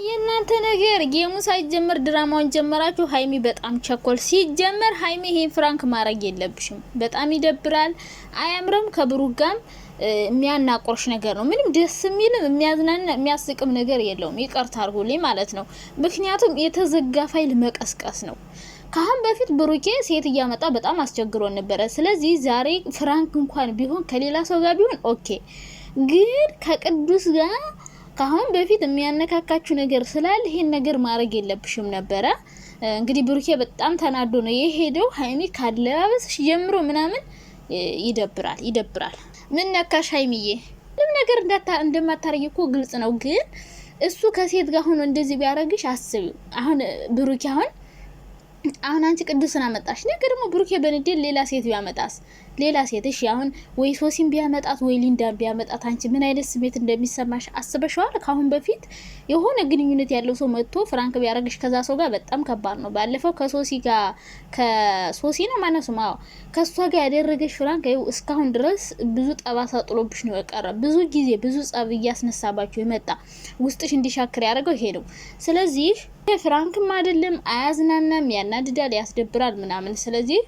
የእናንተ ነገር ጌሙ ሳይጀመር ድራማውን ጀመራችሁ። ሀይሚ በጣም ቸኮል ሲጀመር ሀይሚ ይሄን ፍራንክ ማድረግ የለብሽም። በጣም ይደብራል፣ አያምርም። ከብሩክ ጋም የሚያናቆርሽ ነገር ነው። ምንም ደስ የሚልም የሚያዝናና የሚያስቅም ነገር የለውም። ይቅርታ አድርጉልኝ ማለት ነው። ምክንያቱም የተዘጋ ፋይል መቀስቀስ ነው። ካሁን በፊት ብሩኬ ሴት እያመጣ በጣም አስቸግሮን ነበረ። ስለዚህ ዛሬ ፍራንክ እንኳን ቢሆን ከሌላ ሰው ጋር ቢሆን ኦኬ፣ ግን ከቅዱስ ጋር ካሁን በፊት የሚያነካካችሁ ነገር ስላለ ይሄን ነገር ማድረግ የለብሽም ነበረ። እንግዲህ ብሩኬ በጣም ተናዶ ነው የሄደው። ሀይሚ ካለባበስሽ ጀምሮ ምናምን ይደብራል። ምን ነካሽ ሀይሚዬ? ምንም ነገር እንደማታረጊ እኮ ግልጽ ነው። ግን እሱ ከሴት ጋር ሆኖ እንደዚህ ቢያረግሽ አስቢው። አሁን ብሩኬ አሁን አንቺ ቅዱስን አመጣሽ፣ ነገር ደግሞ ብሩኬ በንዴት ሌላ ሴት ቢያመጣስ? ሌላ ሴት እሺ፣ አሁን ወይ ሶሲን ቢያመጣት ወይ ሊንዳን ቢያመጣት አንቺ ምን አይነት ስሜት እንደሚሰማሽ አስበሽዋል? ካሁን በፊት የሆነ ግንኙነት ያለው ሰው መጥቶ ፍራንክ ቢያረግሽ ከዛ ሰው ጋር በጣም ከባድ ነው። ባለፈው ከሶሲ ነው ማነሱ ከሷ ጋር ያደረገሽ ፍራንክ እስካሁን ድረስ ብዙ ጠባሳ ጥሎብሽ ነው የቀረ። ብዙ ጊዜ ብዙ ጸብ እያስነሳባችሁ የመጣ ውስጥሽ እንዲሻክር ያደረገው ይሄ ነው። ስለዚህ ፍራንክም አይደለም፣ አያዝናናም፣ ያናድዳል፣ ያስደብራል ምናምን። ስለዚህ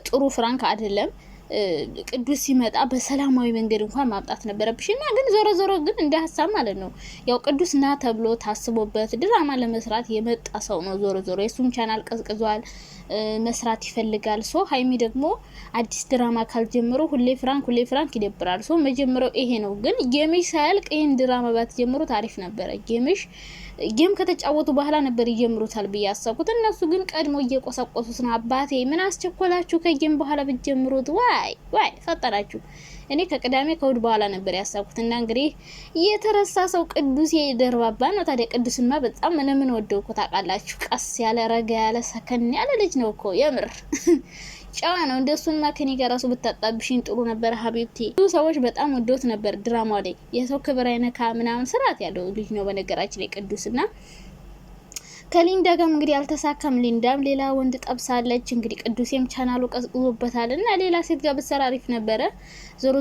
ጥሩ ፍራንክ አይደለም። ቅዱስ ሲመጣ በሰላማዊ መንገድ እንኳን ማምጣት ነበረብሽ እና ግን ዞሮ ግን እንደ ሀሳብ ማለት ነው ያው ቅዱስ ና ተብሎ ታስቦበት ድራማ ለመስራት የመጣ ሰው ነው። ዞሮ የሱን ቻናል ቀዝቅዟል፣ መስራት ይፈልጋል። ሶ ሀይሚ ደግሞ አዲስ ድራማ ካልጀመሩ ሁሌ ፍራንክ ይደብራል። ሶ መጀመሪያው ይሄ ነው። ግን ጌምሽ ሳያልቅ ይሄን ድራማ ባትጀምሩ ታሪፍ ነበረ። ጌም ከተጫወቱ በኋላ ነበር ይጀምሩታል ብዬ አሰብኩት። እነሱ ግን ቀድሞ እየቆሰቆሱት ነው። አባቴ ምን አስቸኮላችሁ? ከጌም በኋላ ብትጀምሩት ዋይ ፈጠራችሁ። እኔ ከቅዳሜ ከእሁድ በኋላ ነበር ያሰብኩት። እና እንግዲህ የተረሳ ሰው ቅዱስ የደርባባ ነው። ታዲያ ቅዱስማ በጣም ምን ወደው እኮ ታውቃላችሁ። ቀስ ያለ ረጋ ያለ ሰከን ያለ ልጅ ነው እኮ የምር ጨዋ ነው። እንደሱን ማከኒ ጋር ራሱ ብታጣብሽኝ ጥሩ ነበር ሀቢብቲ። ብዙ ሰዎች በጣም ወዶት ነበር ድራማው ላይ። የሰው ክብር አይነካ ምናምን ስርዓት ያለው ልጅ ነው በነገራችን ላይ ቅዱስና ከሊንዳ ጋር እንግዲህ አልተሳካም። ሊንዳም ሌላ ወንድ ጠብሳለች። እንግዲህ ቅዱስም ቻናሉ ቀዝቅዞበታል እና ሌላ ሴት ጋር ብትሰራ አሪፍ ነበረ።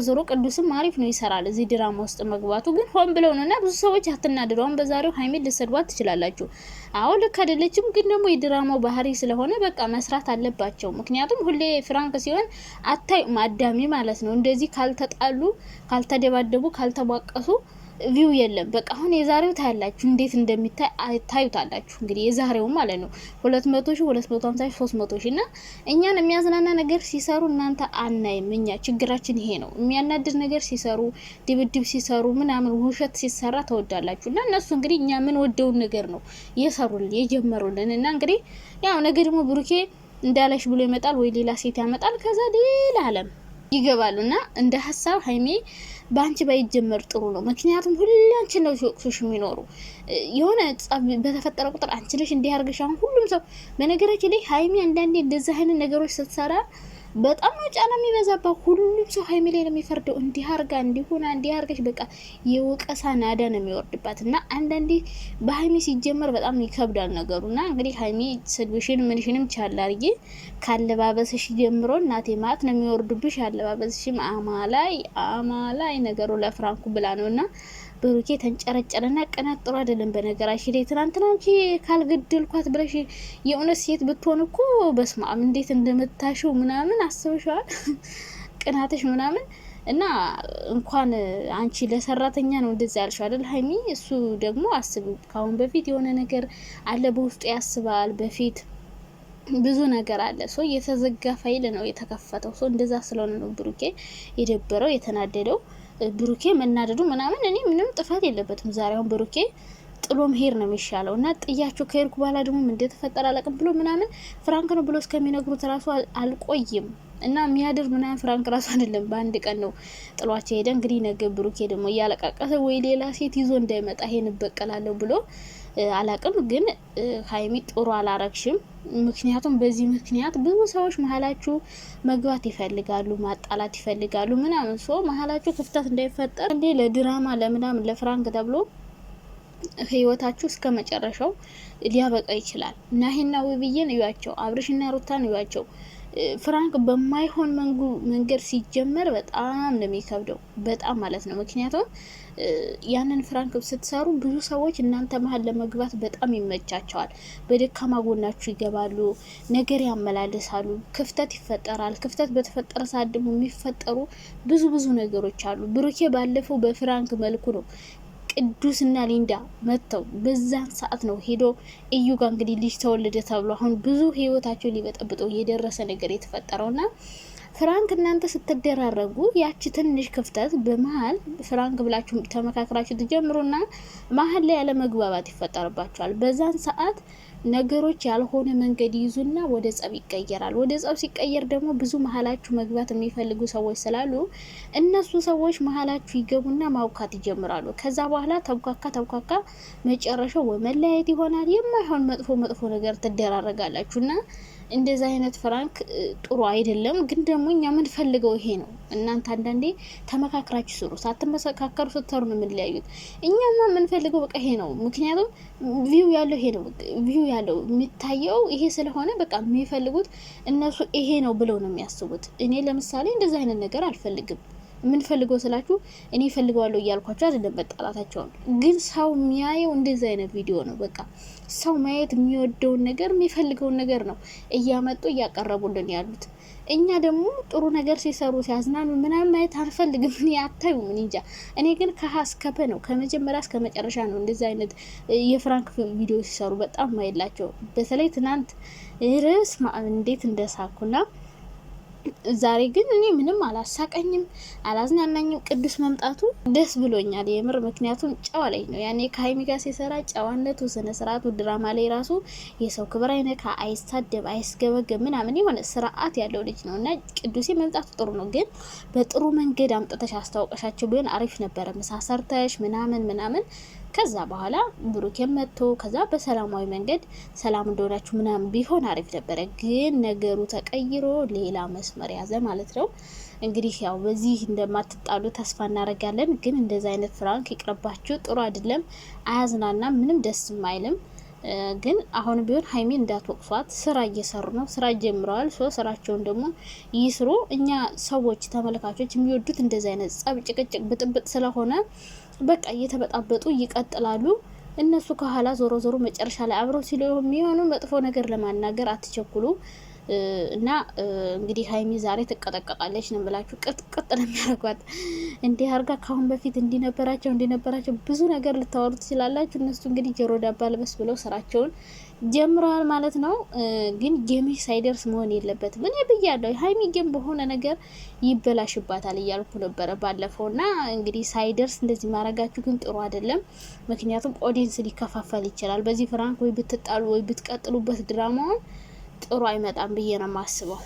ዞሮ ቅዱስም አሪፍ ነው ይሰራል እዚህ ድራማ ውስጥ መግባቱ። ግን ሆን ብለው ነውና ብዙ ሰዎች አትናደዱም። በዛሬው ሀይሚን ልሰድቧት ትችላላችሁ። አዎ ልክ አይደለችም፣ ግን ደግሞ የድራማው ባህሪ ስለሆነ በቃ መስራት አለባቸው። ምክንያቱም ሁሌ ፍራንክ ሲሆን አታይ ማዳሚ ማለት ነው። እንደዚህ ካልተጣሉ፣ ካልተደባደቡ፣ ካልተቧቀሱ ቪው የለም። በቃ አሁን የዛሬው ታያላችሁ እንዴት እንደሚታይ ታዩታላችሁ። እንግዲህ የዛሬው ማለት ነው 200 ሺህ 250 ሺህ 300 ሺህ እና እኛን የሚያዝናና ነገር ሲሰሩ እናንተ አናይም። እኛ ችግራችን ይሄ ነው። የሚያናድድ ነገር ሲሰሩ፣ ድብድብ ሲሰሩ ምናምን ውሸት ሲሰራ ተወዳላችሁ። እና እነሱ እንግዲህ እኛ ምን ወደውን ነገር ነው የሰሩልን የጀመሩልን። እና እንግዲህ ያው ነገር ደግሞ ብሩኬ እንዳለሽ ብሎ ይመጣል ወይ ሌላ ሴት ያመጣል፣ ከዛ ሌላ ዓለም ይገባሉና እንደ ሀሳብ ሀይሜ ባንቺ ባይጀመር ጥሩ ነው። ምክንያቱም ሁላችን ነው ሾሽ የሚኖሩ የሆነ ጻብ በተፈጠረ ቁጥር አንቺ ነሽ እንዲህ አርገሽ። አሁን ሁሉም ሰው በነገራችን ላይ ሀይሜ አንዳንዴ እንደዛ አይነት ነገሮች ስትሰራ በጣም ነው ጫና የሚበዛባት። ሁሉም ሰው ሀይሜ ላይ ነው የሚፈርደው። እንዲህ አርጋ እንዲሆና እንዲህ አርገሽ በቃ የወቀሳ ናዳ ነው የሚወርድባት። እና አንዳንዴ በሀይሜ ሲጀመር በጣም ይከብዳል ነገሩና እንግዲህ ሀይሜ ስድብሽን ምንሽንም ቻል አርጊ። ካለባበስሽ ጀምሮ እናቴ ማት ነው የሚወርዱብሽ። አለባበስሽም አማላይ ነገሩ ለፍራንኩ ብላ ነውና ብሩኬ ተንጨረጨረና ቀናት ጥሩ አይደለም። በነገራችን ላይ ትናንትና አንቺ ካልገደልኳት ብለሽ የእውነት ሴት ብትሆን እኮ በስማም እንዴት እንደምታሽው ምናምን አስበሽዋል? ቅናትሽ ምናምን እና እንኳን አንቺ ለሰራተኛ ነው እንደዛ ያልሽው አይደል ሀይሚ? እሱ ደግሞ አስብ ካሁን በፊት የሆነ ነገር አለ በውስጡ ያስባል። በፊት ብዙ ነገር አለ። ሶ የተዘጋ ፋይል ነው የተከፈተው። ሶ እንደዛ ስለሆነ ነው ብሩኬ የደበረው የተናደደው። ብሩኬ መናደዱ ምናምን እኔ ምንም ጥፋት የለበትም። ዛሬውን ብሩኬ ጥሎ መሄድ ነው የሚሻለው እና ጥያቸው ከሄድኩ በኋላ ደግሞ ምን እንደተፈጠረ አላውቅም ብሎ ምናምን ፍራንክ ነው ብሎ እስከሚነግሩት ራሱ አልቆይም እና የሚያድር ምናምን ፍራንክ ራሱ አይደለም በአንድ ቀን ነው ጥሏቸው ሄደ። እንግዲህ ነገ ብሩኬ ደግሞ እያለቃቀሰ ወይ ሌላ ሴት ይዞ እንዳይመጣ ይሄን እበቀላለሁ ብሎ አላቅም። ግን ሀይሚ ጥሩ አላረግሽም። ምክንያቱም በዚህ ምክንያት ብዙ ሰዎች መሀላችሁ መግባት ይፈልጋሉ፣ ማጣላት ይፈልጋሉ ምናምን። ሶ መሀላችሁ ክፍተት እንዳይፈጠር እንዴ ለድራማ ለምናምን ለፍራንክ ተብሎ ህይወታችሁ እስከ መጨረሻው ሊያበቃ ይችላል። እና ይሄና ውብዬን እዩዋቸው፣ አብርሽና ሩታን እዩዋቸው። ፍራንክ በማይሆን መንገድ ሲጀመር በጣም ነው የሚከብደው፣ በጣም ማለት ነው። ምክንያቱም ያንን ፍራንክ ስትሰሩ ብዙ ሰዎች እናንተ መሀል ለመግባት በጣም ይመቻቸዋል። በደካማ ጎናችሁ ይገባሉ፣ ነገር ያመላልሳሉ፣ ክፍተት ይፈጠራል። ክፍተት በተፈጠረ ሰዓት ደግሞ የሚፈጠሩ ብዙ ነገሮች አሉ። ብሩኬ ባለፈው በፍራንክ መልኩ ነው ቅዱስና ሊንዳ መጥተው በዛን ሰዓት ነው ሄዶ እዩ ጋር እንግዲህ ልጅ ተወለደ ተብሎ አሁን ብዙ ህይወታቸው ሊበጠብጠው የደረሰ ነገር የተፈጠረውና ፍራንክ እናንተ ስትደራረጉ ያቺ ትንሽ ክፍተት በመሀል ፍራንክ ብላችሁ ተመካክራችሁ ትጀምሩና መሀል ላይ ያለ መግባባት ይፈጠርባችኋል። በዛን ሰዓት ነገሮች ያልሆነ መንገድ ይዙና ወደ ጸብ ይቀየራል። ወደ ጸብ ሲቀየር ደግሞ ብዙ መሀላችሁ መግባት የሚፈልጉ ሰዎች ስላሉ እነሱ ሰዎች መሀላችሁ ይገቡና ማውካት ይጀምራሉ። ከዛ በኋላ ተብካካ መጨረሻው ወመለያየት ይሆናል። የማይሆን መጥፎ ነገር ትደራረጋላችሁና እንደዛ አይነት ፍራንክ ጥሩ አይደለም። ግን ደግሞ እኛ ምን ፈልገው ይሄ ነው። እናንተ አንዳንዴ ተመካክራችሁ ስሩ፣ ሳትመካከሩ ስትሰሩ ነው የምንለያዩት። እኛማ ምን ፈልገው በቃ ይሄ ነው። ምክንያቱም ቪው ያለው ይሄ ነው፣ ቪው ያለው የሚታየው ይሄ ስለሆነ በቃ የሚፈልጉት እነሱ ይሄ ነው ብለው ነው የሚያስቡት። እኔ ለምሳሌ እንደዛ አይነት ነገር አልፈልግም። ምን ፈልገው ስላችሁ እኔ ፈልገዋለሁ እያልኳቸው አይደለም መጣላታቸውን። ግን ሰው የሚያየው እንደዚህ አይነት ቪዲዮ ነው። በቃ ሰው ማየት የሚወደውን ነገር የሚፈልገውን ነገር ነው እያመጡ እያቀረቡልን ያሉት። እኛ ደግሞ ጥሩ ነገር ሲሰሩ ሲያዝናኑ ምናምን ማየት አንፈልግም። እኔ አታዩ ምን እንጃ። እኔ ግን ከሀ እስከ ፐ ነው ከመጀመሪያ እስከ መጨረሻ ነው እንደዚህ አይነት የፍራንክ ቪዲዮ ሲሰሩ በጣም ማይላቸው። በተለይ ትናንት ርዕስ እንዴት እንደሳኩና ዛሬ ግን እኔ ምንም አላሳቀኝም፣ አላዝናናኝም። ቅዱስ መምጣቱ ደስ ብሎኛል የምር። ምክንያቱም ጨዋ ላይ ነው ያኔ ከሀይሚ ጋር ሲሰራ ጨዋነቱ፣ ስነ ስርዓቱ ድራማ ላይ ራሱ የሰው ክብር አይነካ፣ አይሳደብ፣ አይስገበገብ ምናምን የሆነ ስርዓት ያለው ልጅ ነው እና ቅዱሴ መምጣቱ ጥሩ ነው። ግን በጥሩ መንገድ አምጥተሽ አስታውቀሻቸው ቢሆን አሪፍ ነበረ። ምሳ ሰርተሽ ምናምን ከዛ በኋላ ብሩኬም መጥቶ ከዛ በሰላማዊ መንገድ ሰላም እንደሆናችሁ ምናምን ቢሆን አሪፍ ነበረ። ግን ነገሩ ተቀይሮ ሌላ መስመር ያዘ ማለት ነው። እንግዲህ ያው በዚህ እንደማትጣሉ ተስፋ እናደርጋለን። ግን እንደዛ አይነት ፍራንክ ይቅርባችሁ፣ ጥሩ አይደለም፣ አያዝናናም፣ ምንም ደስም አይልም። ግን አሁን ቢሆን ሀይሚ እንዳትወቅሷት። ስራ እየሰሩ ነው፣ ስራ ጀምረዋል። ስራቸውን ደግሞ ይስሩ። እኛ ሰዎች ተመልካቾች የሚወዱት እንደዛ አይነት ጸብ፣ ጭቅጭቅ፣ ብጥብጥ ስለሆነ በቃ እየተበጣበጡ ይቀጥላሉ። እነሱ ከኋላ ዞሮ መጨረሻ ላይ አብረው ሲሉ የሚሆኑ መጥፎ ነገር ለማናገር አትቸኩሉ። እና እንግዲህ ሀይሚ ዛሬ ትቀጠቀጣለች ነው ብላችሁ ቅጥቅጥ ለሚያደርጓት እንዲህ አርጋ ካሁን በፊት እንዲነበራቸው ብዙ ነገር ልታወሩ ትችላላችሁ። እነሱ እንግዲህ ጆሮ ዳባ ልበስ ብለው ስራቸውን ጀምረዋል ማለት ነው። ግን ጌም ሳይደርስ መሆን የለበትም። እኔ ብያለሁ ሀይሚ ጌም በሆነ ነገር ይበላሽባታል እያልኩ ነበረ ባለፈው። እና እንግዲህ ሳይደርስ እንደዚህ ማድረጋችሁ ግን ጥሩ አይደለም። ምክንያቱም ኦዲየንስ ሊከፋፈል ይችላል። በዚህ ፍራንክ ወይ ብትጣሉ ወይ ብትቀጥሉበት ድራማውን ጥሩ አይመጣም ብዬ ነው የማስበው።